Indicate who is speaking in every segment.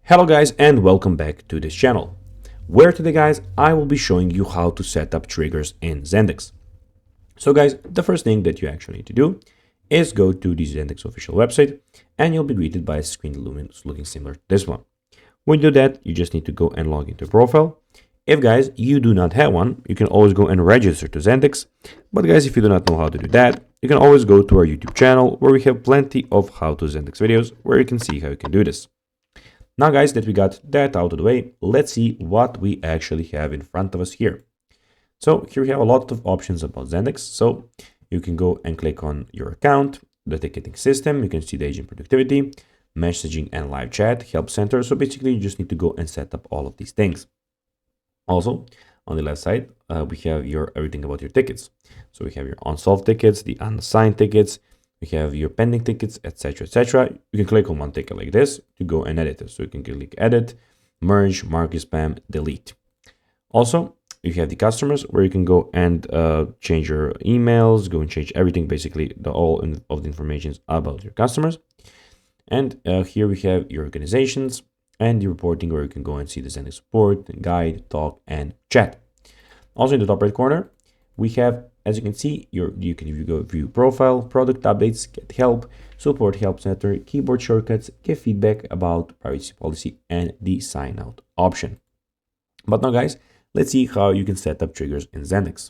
Speaker 1: Hello guys and welcome back to this channel, where today guys I will be showing you how to set up triggers in Zendesk. So guys, the first thing that you actually need to do is go to the Zendesk official website and you'll be greeted by a screen looking similar to this one. When you do that, you just need to go and log into a profile. If guys you do not have one, you can always go and register to Zendesk. But guys, if you do not know how to do that, you can always go to our YouTube channel where we have plenty of how to Zendesk videos where you can see how you can do this. Now guys, that we got that out of the way, let's see what we actually have in front of us here. So here we have a lot of options about Zendesk. So you can go and click on your account, the ticketing system, you can see the agent productivity, messaging and live chat, help center. So basically you just need to go and set up all of these things. Also, on the left side, we have everything about your tickets. So we have your unsolved tickets, the unassigned tickets, we have your pending tickets, etc., etc. You can click on one ticket like this to go and edit it. So you can click edit, merge, mark as spam, delete. Also, you have the customers where you can go and change your emails, go and change everything, basically all of the information about your customers. And here we have your organizations and the reporting where you can go and see the Zendesk support, guide, talk, and chat. Also in the top right corner, we have, as you can see, you can go view profile, product updates, get help, support help center, keyboard shortcuts, give feedback about privacy policy, and the sign out option. But now guys, let's see how you can set up triggers in Zendesk.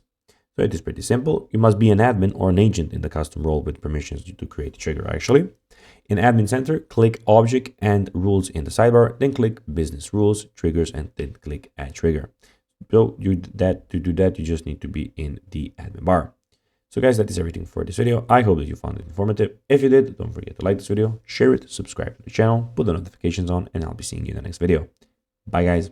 Speaker 1: So it is pretty simple. You must be an admin or an agent in the custom role with permissions to create a trigger actually. In Admin Center, click Object and Rules in the sidebar, then click Business Rules, Triggers, and then click Add Trigger. So to do that, you just need to be in the admin bar. So guys, that is everything for this video. I hope that you found it informative. If you did, don't forget to like this video, share it, subscribe to the channel, put the notifications on, and I'll be seeing you in the next video. Bye guys.